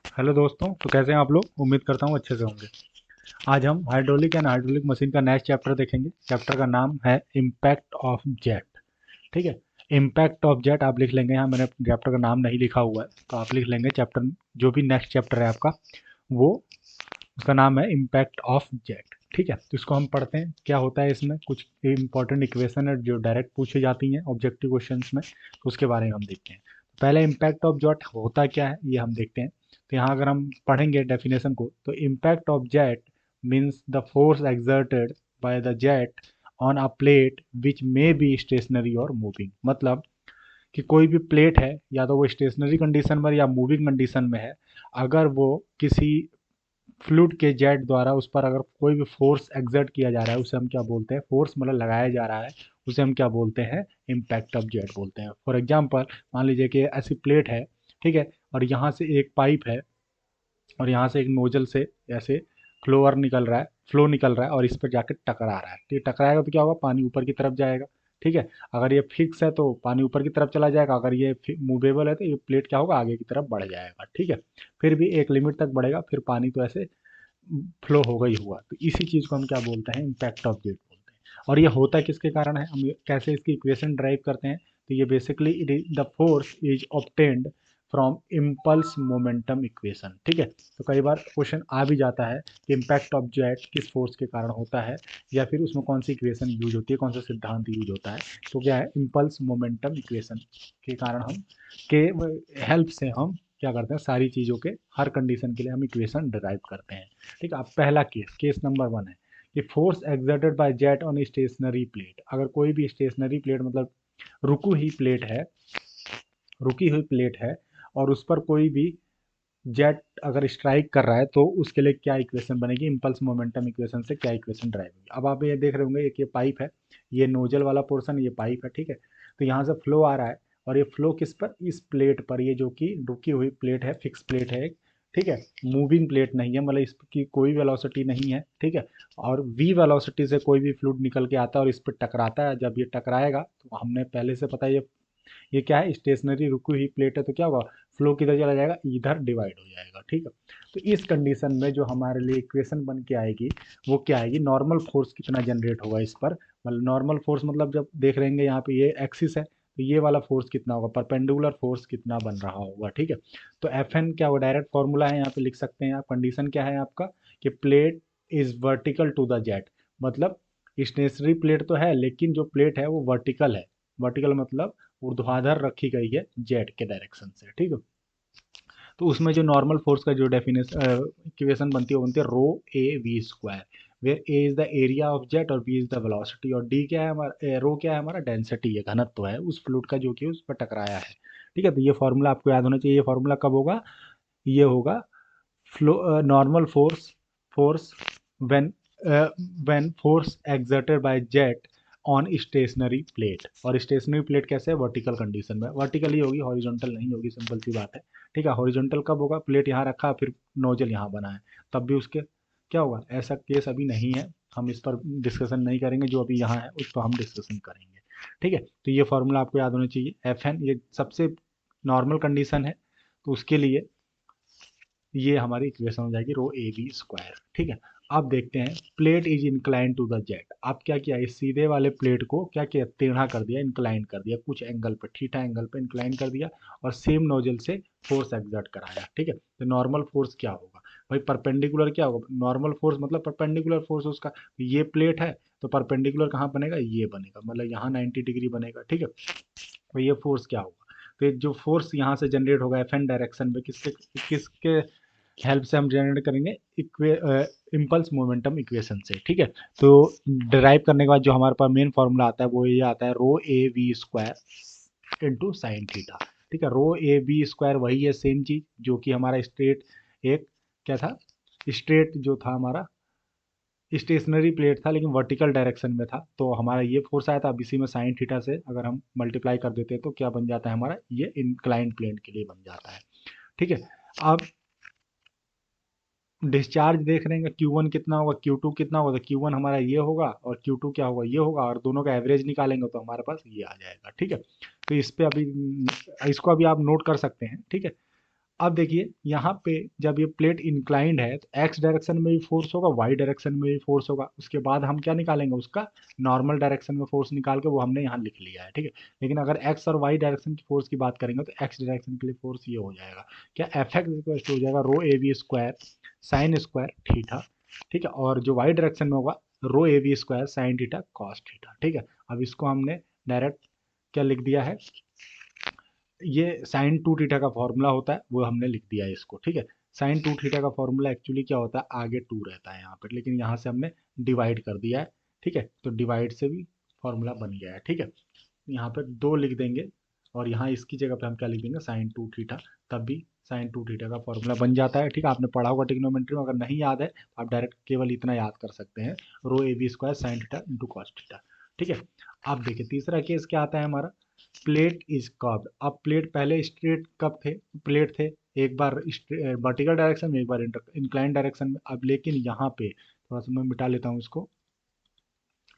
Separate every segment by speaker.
Speaker 1: Hello दोस्तों, तो कैसे हैं आप लोग। उम्मीद करता हूँ अच्छे से होंगे। आज हम हाइड्रोलिक एंड हाइड्रोलिक मशीन का नेक्स्ट चैप्टर देखेंगे। चैप्टर का नाम है इम्पैक्ट ऑफ जेट। ठीक है। इम्पैक्ट ऑफ जेट आप लिख लेंगे। यहाँ मैंने चैप्टर का नाम नहीं लिखा हुआ है, तो आप लिख लेंगे चैप्टर जो भी नेक्स्ट चैप्टर है आपका, वो उसका नाम है इम्पैक्ट ऑफ जेट। ठीक है, तो इसको हम पढ़ते हैं। क्या होता है इसमें, कुछ इंपॉर्टेंट इक्वेशन है जो डायरेक्ट पूछी जाती हैं ऑब्जेक्टिव क्वेश्चंस में, तो उसके बारे में हम देखते हैं। पहले इम्पैक्ट ऑफ जेट होता क्या है ये हम देखते हैं। तो यहाँ अगर हम पढ़ेंगे डेफिनेशन को, तो impact of jet means the force exerted by the jet on a plate which may be stationary और मूविंग। मतलब कि कोई भी प्लेट है, या तो वो स्टेशनरी कंडीशन में या मूविंग कंडीशन में है, अगर वो किसी फ्लूइड के जेट द्वारा उस पर अगर कोई भी फोर्स एक्सर्ट किया जा रहा है, उसे हम क्या बोलते हैं, फोर्स मतलब लगाया जा रहा है, उसे हम क्या बोलते हैं, इम्पैक्ट ऑफ जेट बोलते हैं। फॉर एग्जांपल, मान लीजिए कि ऐसी प्लेट है, ठीक है, और यहाँ से एक पाइप है, और यहाँ से एक नोजल से ऐसे फ्लो निकल रहा है और इस पर जाकर टकरा रहा है। ठीक है, टकराएगा तो क्या होगा, पानी ऊपर की तरफ जाएगा। ठीक है, अगर ये फिक्स है तो पानी ऊपर की तरफ चला जाएगा, अगर ये मूवेबल है तो ये प्लेट क्या होगा, आगे की तरफ बढ़ जाएगा। ठीक है, फिर भी एक लिमिट तक बढ़ेगा, फिर पानी तो ऐसे फ्लो होगा ही हुआ। तो इसी चीज़ को हम क्या बोलते हैं, इम्पैक्ट ऑफ जेट बोलते हैं। और ये होता किसके कारण है, हम कैसे इसकी इक्वेशन ड्राइव करते हैं, तो ये basically the force is obtained from impulse momentum equation. ठीक है, तो कई बार क्वेश्चन आ भी जाता है कि इम्पैक्ट ऑफ जेट किस फोर्स के कारण होता है, या फिर उसमें कौन सी इक्वेशन यूज होती है, कौन सा सिद्धांत यूज होता है। तो क्या है, इम्पल्स मोमेंटम इक्वेशन के कारण हम के हेल्प से हम क्या करते हैं, सारी चीज़ों के हर कंडीशन के लिए हम इक्वेशन डिराइव करते हैं। ठीक है, अब पहला केस नंबर वन है कि force exerted by jet on stationary plate. अगर कोई भी स्टेशनरी प्लेट मतलब रुकी हुई प्लेट है, रुकी हुई प्लेट है, और उस पर कोई भी जेट अगर स्ट्राइक कर रहा है, तो उसके लिए क्या इक्वेशन बनेगी, इम्पल्स मोमेंटम इक्वेशन से क्या इक्वेशन ड्राइव होगी। अब आप ये देख रहे होंगे, एक ये पाइप है, ये नोजल वाला पोर्शन, ये पाइप है। ठीक है, तो यहाँ से फ्लो आ रहा है, और ये फ्लो किस पर, इस प्लेट पर, ये जो कि रुकी हुई प्लेट है, फिक्स प्लेट है एक। ठीक है, मूविंग प्लेट नहीं है, मतलब इसकी कोई वेलोसिटी नहीं है। ठीक है, और वी वेलोसिटी से कोई भी फ्लूइड निकल के आता है और इस पर टकराता है। जब ये टकराएगा तो हमने पहले से पता है, ये क्या है, स्टेशनरी रुकी हुई प्लेट है, तो क्या होगा, फ्लो किधर चला जाएगा, इधर डिवाइड हो जाएगा। ठीक है, तो इस कंडीशन में जो हमारे लिए इक्वेशन बन के आएगी, वो क्या आएगी, नॉर्मल फोर्स कितना जनरेट होगा इस पर। मतलब नॉर्मल फोर्स मतलब जब देख रहेंगे यहाँ पे ये एक्सिस है, तो ये वाला फोर्स कितना होगा, परपेंडिकुलर फोर्स कितना बन रहा होगा। ठीक है, तो एफ एन क्या होगा, डायरेक्ट फॉर्मूला है, यहाँ पे लिख सकते हैं आप। कंडीशन क्या है आपका, कि plate is vertical to the jet. मतलब स्टेशनरी प्लेट तो है, लेकिन जो प्लेट है वो वर्टिकल है। वर्टिकल मतलब ऊर्ध्वाधर रखी गई है जेट के डायरेक्शन से। ठीक है, तो उसमें जो नॉर्मल फोर्स का जो डेफिनेशन इक्वेशन बनती है, वो बनती है rho A V square, where A is the area of jet और वी इज द वेलोसिटी, और डी क्या है हमारा, रो क्या है हमारा, डेंसिटी है, घनत्व है उस फ्लूइड का जो कि उस पर टकराया है। ठीक है, तो ये फॉर्मूला आपको याद होना चाहिए। ये फॉर्मूला कब होगा, ये होगा flow normal force force when when force exerted by jet on stationary plate. और स्टेशनरी प्लेट कैसे है, वर्टिकल कंडीशन में, वर्टिकल ही होगी, हॉरिजॉन्टल नहीं होगी, सिंपल सी बात है। ठीक है, हॉरिजॉन्टल कब होगा, प्लेट यहाँ रखा फिर नोजल यहाँ बना है, तब भी उसके क्या होगा, ऐसा केस अभी नहीं है, हम इस पर डिस्कशन नहीं करेंगे। जो अभी यहाँ है उस पर हम डिस्कशन करेंगे। ठीक है, तो ये फॉर्मूला आपको याद होना चाहिए। एफ एन ये सबसे नॉर्मल कंडीशन है, तो उसके लिए ये हमारी इक्वेशन हो जाएगी रो ए बी स्क्वायर। ठीक है, अब देखते हैं, plate is incline to the jet. अब क्या किया, इस सीधे वाले प्लेट को क्या किया, टेढ़ा कर दिया, इंक्लाइन कर दिया, कुछ एंगल पे, थीटा एंगल पे इंक्लाइन कर दिया, और सेम नोजल से फोर्स एक्सर्ट कराया। ठीक है, तो नॉर्मल फोर्स क्या होगा भाई, परपेंडिकुलर क्या होगा, नॉर्मल फोर्स मतलब परपेंडिकुलर फोर्स उसका। ये प्लेट है तो परपेंडिकुलर कहाँ बनेगा, ये बनेगा, मतलब यहाँ 90 डिग्री बनेगा। ठीक है, तो ये फोर्स क्या होगा, तो ये जो फोर्स यहाँ से जनरेट होगा एफ एन डायरेक्शन में, किसके किसके हेल्प से हम जनरेट करेंगे, इम्पल्स मोमेंटम इक्वेशन से। ठीक है, तो डिराइव करने के बाद जो हमारे पास मेन फॉर्मूला आता है, वो ये आता है रो ए V square into sine theta. ठीक है, रो ए वी स्क्वायर वही है, सेम चीज जो कि हमारा स्ट्रेट एक क्या था, स्ट्रेट जो था हमारा स्टेशनरी प्लेट था, लेकिन वर्टिकल डायरेक्शन में था, तो हमारा ये फोर्स आया था। अब इसी में साइन थीटा से अगर हम मल्टीप्लाई कर देते हैं, तो क्या बन जाता है हमारा, ये इंक्लाइंड प्लेन के लिए बन जाता है। ठीक है, अब डिस्चार्ज देख रहे हैं Q1 कितना होगा, Q2 कितना होगा, तो Q1 हमारा ये होगा और Q2 क्या होगा, ये होगा, और दोनों का एवरेज निकालेंगे तो हमारे पास ये आ जाएगा। ठीक है, तो इस पे अभी इसको अभी आप नोट कर सकते हैं। ठीक है, अब देखिए यहाँ पे जब ये प्लेट इंक्लाइंड है तो एक्स डायरेक्शन में भी फोर्स होगा, वाई डायरेक्शन में भी फोर्स होगा। उसके बाद हम क्या निकालेंगे, उसका नॉर्मल डायरेक्शन में फोर्स निकाल के वो हमने यहाँ लिख लिया है, ठीक है। लेकिन अगर एक्स और वाई डायरेक्शन की फोर्स की बात करेंगे तो एक्स डायरेक्शन के लिए फोर्स ये हो जाएगा, क्या एफ एक्स हो जाएगा रो ए V square sine square theta, ठीक है। और जो वाई डायरेक्शन में होगा रो ए V square sine theta cos theta, ठीक है। अब इसको हमने डायरेक्ट क्या लिख दिया है, ये साइन टू थीटा का फॉर्मूला होता है वो हमने लिख दिया है इसको, ठीक है। साइन टू थीटा का फॉर्मूला एक्चुअली क्या होता है, आगे टू रहता है यहाँ पर, लेकिन यहाँ से हमने डिवाइड कर दिया है, ठीक है। तो डिवाइड से भी फॉर्मूला बन गया है, ठीक है। यहाँ पर दो लिख देंगे और यहाँ इसकी जगह पे हम क्या लिख देंगे, साइन टू थीटा, तब भी साइन टू थीटा का फॉर्मूला बन जाता है, ठीक है। आपने पढ़ा होगा ट्रिग्नोमेट्री में, अगर नहीं याद है तो आप डायरेक्ट केवल इतना याद कर सकते हैं, rho A B square sine theta into cos theta, ठीक है। अब देखिए तीसरा केस क्या आता है हमारा, प्लेट इज कर्व्ड। अब प्लेट पहले स्ट्रेट कब थे, प्लेट थे एक बार वर्टिकल डायरेक्शन में, एक बार इंक्लाइन डायरेक्शन में। अब लेकिन यहाँ पे थोड़ा सा मैं मिटा लेता हूँ इसको,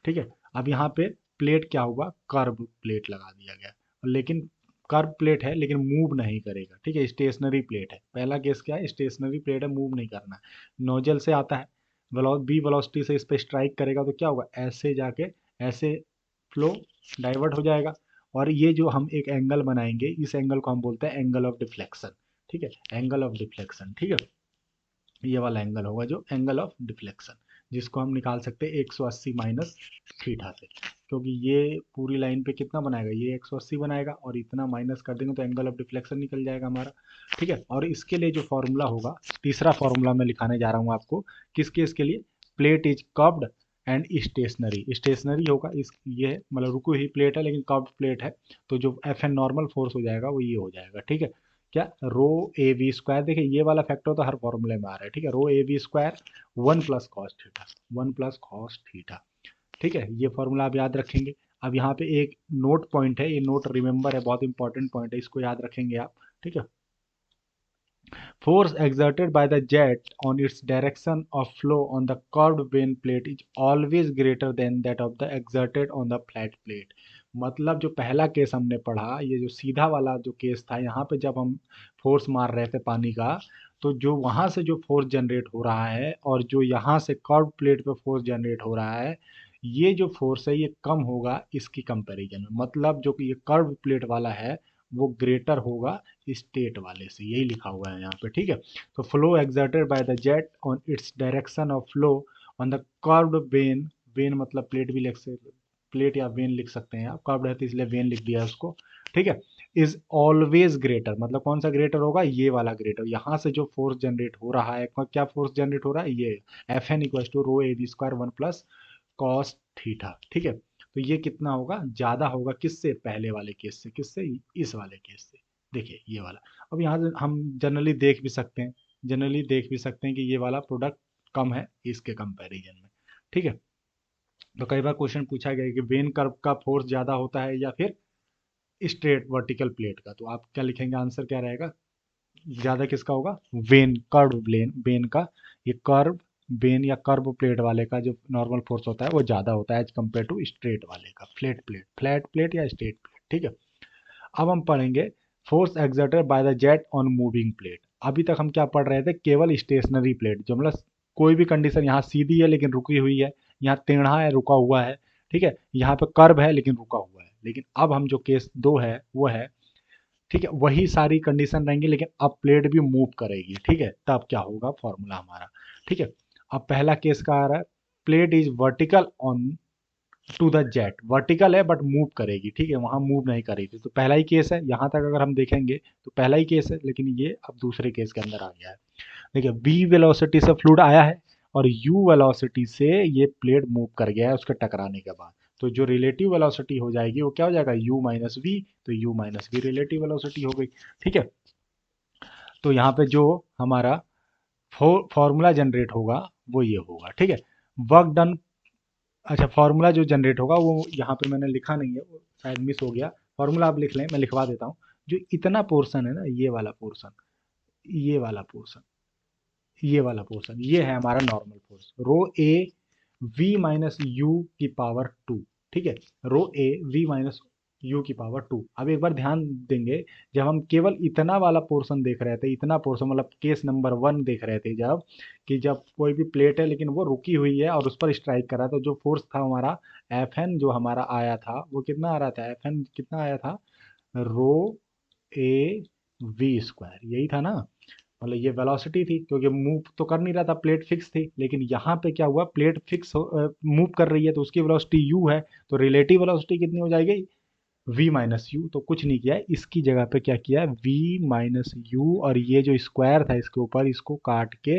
Speaker 1: ठीक है। अब यहाँ पे प्लेट क्या हुआ, कर्व प्लेट लगा दिया गया, लेकिन कर्व प्लेट है लेकिन मूव नहीं करेगा, ठीक है, स्टेशनरी प्लेट है। पहला केस क्या है, स्टेशनरी प्लेट है, मूव नहीं करना है। नोजल से आता है, बी वेलोसिटी से इस पे स्ट्राइक करेगा तो क्या होगा, ऐसे जाके ऐसे फ्लो डाइवर्ट हो जाएगा। और ये जो हम एक एंगल बनाएंगे, इस एंगल को हम बोलते हैं एंगल ऑफ डिफ्लेक्शन, ठीक है, एंगल ऑफ डिफ्लेक्शन, ठीक है। ये वाला एंगल होगा जो एंगल ऑफ डिफ्लेक्शन, जिसको हम निकाल सकते हैं 180 माइनस थीटा से, क्योंकि ये पूरी लाइन पे कितना बनाएगा, ये 180 बनाएगा और इतना माइनस कर देंगे तो एंगल ऑफ डिफ्लेक्शन निकल जाएगा हमारा, ठीक है। और इसके लिए जो फॉर्मूला होगा, तीसरा फॉर्मूला मैं लिखाने जा रहा हूँ आपको, किस केस के लिए, plate is curved and stationary, stationary होगा इस, ये मतलब रुकी हुई प्लेट है लेकिन कर्व्ड प्लेट है, तो जो एफ एन नॉर्मल फोर्स हो जाएगा वो ये हो जाएगा, ठीक है। क्या, रो ए वी स्क्वायर, देखिए ये वाला फैक्टर तो हर फॉर्मूले में आ रहा है, ठीक है, रो ए V square one plus cos theta, one plus cos theta, ठीक है। ये फॉर्मूला आप याद रखेंगे। अब यहाँ पे एक नोट पॉइंट है, ये नोट रिमेंबर है, बहुत इंपॉर्टेंट पॉइंट है, इसको याद रखेंगे आप, ठीक है। Force exerted by the jet on its direction of flow on the curved vane plate is always greater than that of the exerted on the flat plate। मतलब जो पहला केस हमने पढ़ा, ये जो सीधा वाला जो केस था, यहाँ पे जब हम फोर्स मार रहे थे पानी का, तो जो वहाँ से जो फोर्स जनरेट हो रहा है और जो यहाँ से कर्व प्लेट पे फोर्स जनरेट हो रहा है, ये जो फोर्स है ये कम होगा इसकी कंपैरिजन में। मतलब जो कि ये कर्व प्लेट वाला है वो ग्रेटर होगा स्टेट वाले से, यही लिखा हुआ है यहाँ पे, ठीक है। तो flow exerted by the jet on its direction of flow on the curved when, when मतलब प्लेट भी लिख सकते, प्लेट या वेन लिख सकते हैं आप, कर्व्ड है तो इसलिए वेन लिख दिया उसको, ठीक है। इज ऑलवेज ग्रेटर, मतलब कौन सा ग्रेटर होगा, ये वाला ग्रेटर, यहाँ से जो फोर्स जनरेट हो रहा है, क्या फोर्स जनरेट हो रहा है, ये F N equal to rho A B square one plus cos theta, ठीक है। तो ये कितना होगा, ज्यादा होगा किससे, पहले वाले केस से, किससे, इस वाले केस से, देखिए ये वाला। अब यहाँ से हम जनरली देख भी सकते हैं, जनरली देख भी सकते हैं कि ये वाला प्रोडक्ट कम है इसके कंपैरिजन में, ठीक है। तो कई बार क्वेश्चन पूछा गया है कि वेन कर्व का फोर्स ज्यादा होता है या फिर स्ट्रेट वर्टिकल प्लेट का, तो आप क्या लिखेंगे, आंसर क्या रहेगा, ज्यादा किसका होगा, वेन कर्व वेन, वेन का, ये कर्व वेन या कर्व प्लेट वाले का जो नॉर्मल फोर्स होता है वो ज्यादा होता है एज कम्पेयर टू स्ट्रेट वाले का, फ्लैट प्लेट या स्ट्रेट प्लेट, ठीक है। अब हम पढ़ेंगे force exerted by the jet on moving plate. अभी तक हम क्या पढ़ रहे थे, केवल स्टेशनरी प्लेट, जो मतलब कोई भी कंडीशन, यहाँ सीधी है लेकिन रुकी हुई है, यहाँ टेढ़ा है रुका हुआ है, ठीक है, यहाँ पे कर्व है लेकिन रुका हुआ है। लेकिन अब हम जो केस दो है वो है, ठीक है, वही सारी कंडीशन रहेंगी लेकिन अब प्लेट भी मूव करेगी, ठीक है, तब क्या होगा फॉर्मूला हमारा, ठीक है। अब पहला केस का आ रहा है, plate is vertical on to the jet, vertical है बट मूव करेगी, ठीक है, वहां मूव नहीं करेगी, तो पहला ही केस है, यहां तक अगर हम देखेंगे तो पहला ही केस है, लेकिन ये अब दूसरे केस के अंदर आ गया है। देखिए v वेलोसिटी से फ्लूइड आया है और u वेलोसिटी से ये प्लेट मूव कर गया है उसके टकराने के बाद, तो जो रिलेटिव वेलोसिटी हो जाएगी वो क्या हो जाएगा, u माइनस वी, तो u minus v relative velocity हो गई, ठीक है। तो यहाँ पे जो हमारा फॉर्मूला जनरेट होगा वो ये होगा, ठीक है, वर्क डन। अच्छा, फॉर्मूला जो जनरेट होगा वो यहाँ पे मैंने लिखा नहीं है, वो शायद मिस हो गया, फॉर्मूला आप लिख लें, मैं लिखवा देता हूँ। जो इतना पोर्शन है ना, ये वाला पोर्शन, ये वाला पोर्शन, ये वाला पोर्शन, ये है हमारा normal force, rho A V minus u की पावर टू, ठीक है, rho A V minus u की पावर 2। अब एक बार ध्यान देंगे, जब हम केवल इतना वाला पोर्शन देख रहे थे, इतना पोर्शन मतलब केस नंबर 1 देख रहे थे, जब कि जब कोई भी प्लेट है लेकिन वो रुकी हुई है और उस पर स्ट्राइक कर रहा है, तो जो फोर्स था हमारा एफ एन जो हमारा आया था वो कितना आ रहा था, एफ एन कितना आया था, रो ए वी स्क्वायर, यही था ना। मतलब ये वेलोसिटी थी, क्योंकि मूव तो कर नहीं रहा था, प्लेट फिक्स थी। लेकिन यहाँ पे क्या हुआ, प्लेट फिक्स मूव कर रही है तो उसकी वेलोसिटी u है, तो रिलेटिव वेलोसिटी कितनी हो जाएगी, v माइनस यू। तो कुछ नहीं किया है, इसकी जगह पे क्या किया है, v माइनस यू, और ये जो स्क्वायर था इसके ऊपर, इसको काट के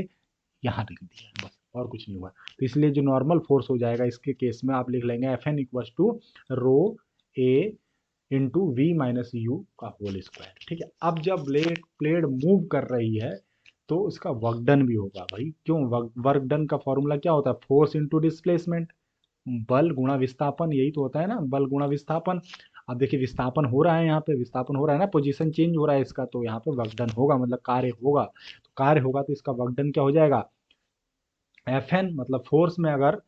Speaker 1: यहाँ लिख दिया, बस और कुछ नहीं हुआ। तो इसलिए जो नॉर्मल फोर्स हो जाएगा इसके केस में, आप लिख लेंगे F N equal to rho a into we minus u का होल स्क्वायर। ठीक है, अब जब प्लेट प्लेट मूव कर रही है तो उसका वर्क डन भी होगा भाई। क्यों, वर्क डन का फॉर्मूला क्या होता है, फोर्स इंटू डिस्प्लेसमेंट, बल गुणा विस्थापन, यही तो होता है ना, बल गुणा विस्थापन। अब देखिए विस्थापन हो रहा है, यहाँ पे विस्थापन हो रहा है ना, पोजीशन चेंज हो रहा है इसका, तो यहाँ पे वर्क डन होगा, मतलब कार्य होगा। तो कार्य होगा तो इसका वर्क डन क्या हो जाएगा, एफ एन मतलब फोर्स में अगर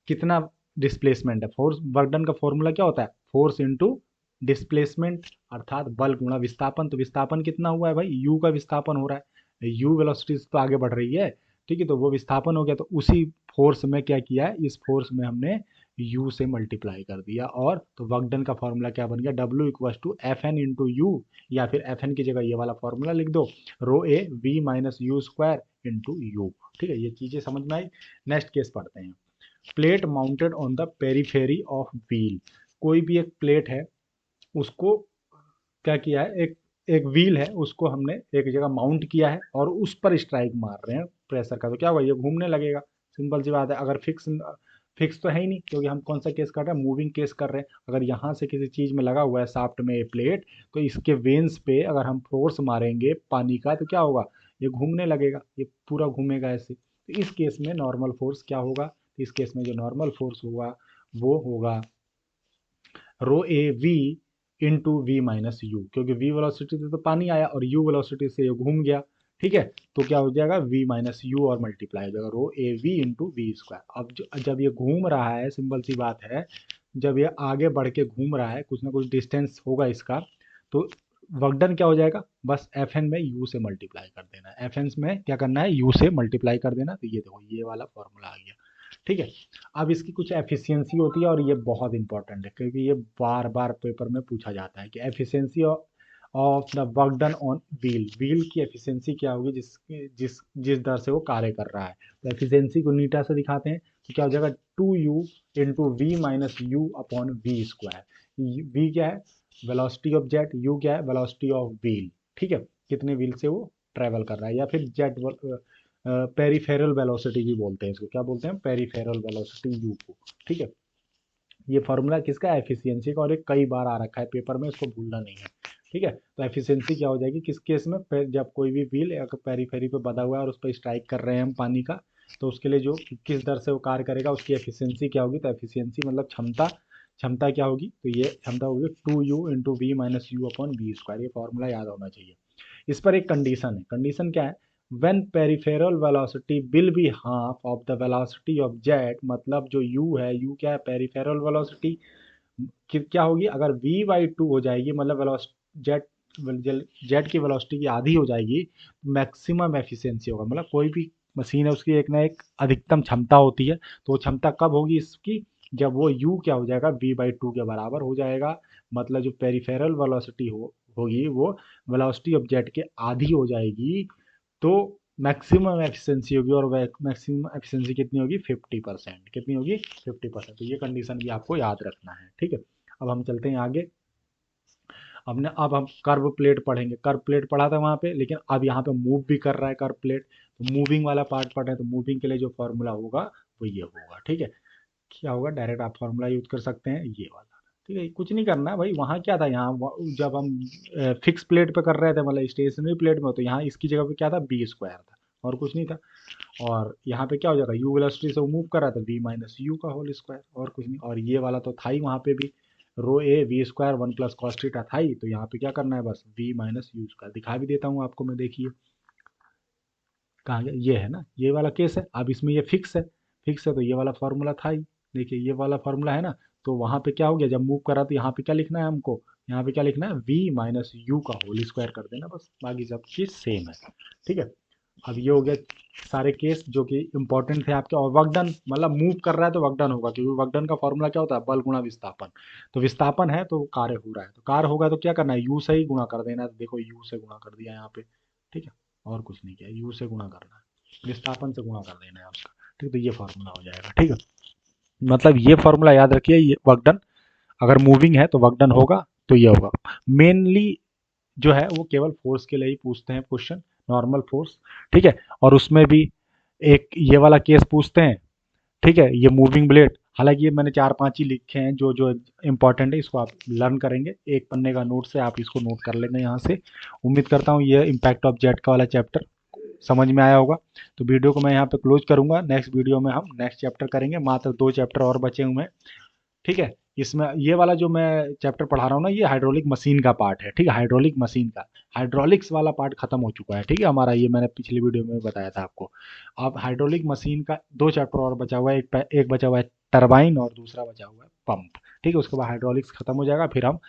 Speaker 1: कितना डिस्प्लेसमेंट है, फोर्स वर्क डन का फॉर्मूला क्या होता है, फोर्स इंटू डिस्प्लेसमेंट, अर्थात बल गुणा विस्थापन। तो विस्थापन कितना हुआ है भाई, यू का विस्थापन हो रहा है, यू वेलोसिटी तो आगे बढ़ रही है, ठीक है, तो वो विस्थापन हो गया। तो उसी फोर्स में क्या किया है, इस फोर्स में हमने u से मल्टीप्लाई कर दिया, और तो वर्क डन का फॉर्मूला क्या बन गया, w equal to F n into u, या फिर एफ एन की जगह ये वाला फॉर्मूला लिख दो, rho A V minus U square into U. ठीक है, ये चीजें समझ में आई। नेक्स्ट केस पढ़ते हैं। Plate mounted on the periphery of wheel, कोई भी एक प्लेट है, उसको क्या किया है, एक एक व्हील है, उसको हमने एक जगह माउंट किया है और उस पर स्ट्राइक मार रहे हैं प्रेशर का, तो क्या होगा, ये घूमने लगेगा। सिंपल सी बात है, अगर फिक्स फिक्स तो है ही नहीं, क्योंकि हम कौन सा केस कर रहे हैं, मूविंग केस कर रहे हैं। अगर यहाँ से किसी चीज़ में लगा हुआ है साफ्ट में ये प्लेट, तो इसके वेन्स पे अगर हम फोर्स मारेंगे पानी का, तो क्या होगा, ये घूमने लगेगा, ये पूरा घूमेगा ऐसे। तो इस केस में नॉर्मल फोर्स क्या होगा, इस केस में जो नॉर्मल फोर्स होगा वो होगा rho A V into we minus U, क्योंकि वी वेलोसिटी से तो पानी आया और यू वेलोसिटी से ये घूम गया। ठीक है, तो क्या हो जाएगा, v माइनस यू और मल्टीप्लाई हो जाएगा रो ए वी इंटू वी स्क्वायर। अब जब ये घूम रहा है, सिंपल सी बात है, जब ये आगे बढ़ के घूम रहा है, कुछ ना कुछ डिस्टेंस होगा इसका, तो वर्क डन क्या हो जाएगा, बस एफ एन में यू से मल्टीप्लाई कर देना है, एफ एन में क्या करना है, यू से मल्टीप्लाई कर देना। तो ये देखो ये वाला फॉर्मूला आ गया। ठीक है, अब इसकी कुछ एफिशिएंसी होती है और ये बहुत इंपॉर्टेंट है, क्योंकि ये बार बार पेपर में पूछा जाता है कि efficiency of the work done on wheel, wheel की एफिशिएंसी क्या होगी जिस जिस जिस दर से वो कार्य कर रहा है। तो एफिशिएंसी को नीटा से दिखाते हैं, तो क्या हो जाएगा, 2u into we minus u upon v square. V क्या है, वेलोसिटी ऑफ जेट, यू क्या है, वेलोसिटी ऑफ व्हील। ठीक है, कितने व्हील से वो ट्रेवल कर रहा है, या फिर जेट पेरीफेरल वेलोसिटी भी बोलते हैं इसको, क्या बोलते हैं, पेरीफेरल वेलोसिटी यू को। ठीक है, ये फॉर्मूला किसका है, एफिशिएंसी का, और ये कई बार आ रखा है पेपर में, इसको भूलना नहीं है। ठीक है, तो एफिशिएंसी क्या हो जाएगी किस केस में, जब कोई भी व्हील पेरीफेरी पे बधा हुआ है और उस पर स्ट्राइक कर रहे हैं हम पानी का, तो उसके लिए जो किस दर से वो कार्य करेगा उसकी एफिशिएंसी क्या होगी। तो एफिशिएंसी मतलब क्षमता, क्षमता क्या होगी, तो ये क्षमता होगी 2u into we minus u upon v square. ये फॉर्मूला याद होना चाहिए। इस पर एक कंडीशन है, कंडीशन क्या है, when peripheral velocity will be half of the velocity of jet, मतलब जो u है, u क्या है, पेरिफेरल वेलोसिटी क्या होगी, अगर v बाई टू हो जाएगी, मतलब जेट जेट की वेलोसिटी की आधी हो जाएगी, मैक्सिमम एफिशिएंसी होगा। मतलब कोई भी मशीन है उसकी एक ना एक अधिकतम क्षमता होती है, तो वो क्षमता कब होगी इसकी, जब वो u क्या हो जाएगा, v बाई टू के बराबर हो जाएगा। मतलब जो पेरिफेरल वेलोसिटी होगी वो वेलोसिटी ऑफ जेट के आधी हो जाएगी, तो मैक्सिमम एफिशिएंसी होगी, और मैक्सिमम एफिशिएंसी कितनी होगी, 50%। कितनी होगी, 50%। तो ये कंडीशन भी आपको याद रखना है। ठीक है, अब हम चलते हैं आगे। अब हम कर्व प्लेट पढ़ेंगे, कर्व प्लेट पढ़ा था वहाँ पे, लेकिन अब यहाँ पे मूव भी कर रहा है कर्व प्लेट, तो मूविंग वाला पार्ट पढ़ रहे हैं, तो मूविंग के लिए जो फॉर्मूला होगा वो ये होगा। ठीक है, क्या होगा, डायरेक्ट आप फॉर्मूला यूज कर सकते हैं, ये वाला। ठीक है, कुछ नहीं करना भाई, वहाँ क्या था, यहाँ जब हम फिक्स प्लेट पे कर रहे थे, मतलब स्टेशनरी प्लेट में, तो यहाँ इसकी जगह पे क्या था, बी स्क्वायर था और कुछ नहीं था। और यहाँ पे क्या हो जाएगा, यू वेलोसिटी से वो मूव कर रहा था, वी माइनस यू का होल स्क्वायर, और कुछ नहीं। और ये वाला तो था ही वहाँ पे भी, रो ए V square one plus cos theta था ही, तो यहाँ पे क्या करना है, बस वी माइनस यू स्क्वायर। दिखा भी देता हूँ आपको मैं, देखिए कहाँ गया, ये है ना, ये वाला केस है। अब इसमें ये फिक्स है, फिक्स है तो ये वाला फॉर्मूला था ही, देखिए ये वाला फॉर्मूला है ना, तो वहाँ पे क्या हो गया, जब मूव करा तो यहाँ पे क्या लिखना है हमको, यहाँ पे क्या लिखना है, v माइनस यू का होल स्क्वायर कर देना बस, बाकी सब चीज़ सेम है। ठीक है, अब ये हो गया सारे केस जो कि इंपॉर्टेंट थे आपके। और वर्क डन मतलब मूव कर रहा है तो वर्क डन होगा, क्योंकि वर्क डन का फॉर्मूला क्या होता है, बल गुणा विस्थापन। तो विस्थापन है तो कार्य हो रहा है, तो कार्य होगा तो क्या करना है, यू से ही गुणा कर देना है। तो देखो यू से गुणा कर दिया यहाँ पे, ठीक है, और कुछ नहीं किया, यू से गुणा करना है, विस्थापन से गुणा कर देना है उसका। ठीक है, तो ये फॉर्मूला हो जाएगा। ठीक है, मतलब ये फॉर्मूला याद रखिए, ये वर्क डन अगर मूविंग है तो वर्क डन होगा, तो ये होगा। मेनली जो है वो केवल फोर्स के लिए ही पूछते हैं क्वेश्चन, नॉर्मल फोर्स। ठीक है, और उसमें भी एक ये वाला केस पूछते हैं। ठीक है, ये मूविंग ब्लेड, हालांकि ये मैंने 4-5 ही लिखे हैं जो जो इंपॉर्टेंट है, इसको आप लर्न करेंगे, एक पन्ने का नोट से आप इसको नोट कर लेंगे यहाँ से। उम्मीद करता हूँ ये इम्पैक्ट ऑफ जेट का वाला चैप्टर समझ में आया होगा। तो वीडियो को मैं यहाँ पे क्लोज करूंगा, नेक्स्ट वीडियो में हम नेक्स्ट चैप्टर करेंगे, मात्र 2 चैप्टर और बचे हुए हैं। ठीक है, इसमें ये वाला जो मैं चैप्टर पढ़ा रहा हूँ ना, ये हाइड्रोलिक मशीन का पार्ट है। ठीक है, हाइड्रोलिक मशीन का, हाइड्रोलिक्स वाला पार्ट खत्म हो चुका है। ठीक है, हमारा ये मैंने पिछली वीडियो में बताया था आपको। अब हाइड्रोलिक मशीन का 2 चैप्टर और बचा हुआ है, एक बचा हुआ है टरबाइन और दूसरा बचा हुआ है पंप। ठीक है, उसके बाद हाइड्रोलिक्स खत्म हो जाएगा, फिर हम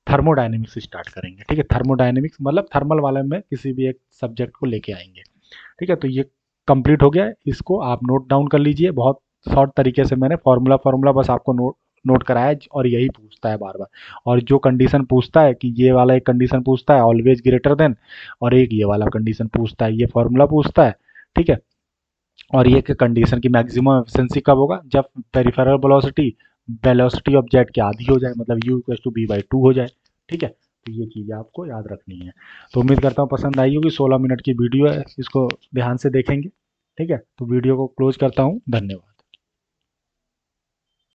Speaker 1: थर्मोडायनेमिक्स स्टार्ट करेंगे। ठीक है, थर्मोडायनेमिक्स मतलब थर्मल वाले में किसी भी एक सब्जेक्ट को लेके आएंगे। ठीक है, तो ये कंप्लीट हो गया है, इसको आप नोट डाउन कर लीजिए। बहुत शॉर्ट तरीके से मैंने फॉर्मूला फॉर्मूला बस आपको नोट नोट कराया है, और यही पूछता है बार बार। और जो कंडीशन पूछता है कि ये वाला एक कंडीशन पूछता है ऑलवेज ग्रेटर देन, और एक ये वाला कंडीशन पूछता है, ये फॉर्मूला पूछता है। ठीक है, और ये कंडीशन की मैक्सिमम एफिशिएंसी कब होगा, जब peripheral velocity velocity of jet के आधी हो जाए, मतलब u equal to b by 2 हो जाए। ठीक है, तो ये चीज़ें आपको याद रखनी है। तो उम्मीद करता हूँ पसंद आई होगी, 16 मिनट की वीडियो है, इसको ध्यान से देखेंगे। ठीक है, तो वीडियो को क्लोज करता हूँ, धन्यवाद।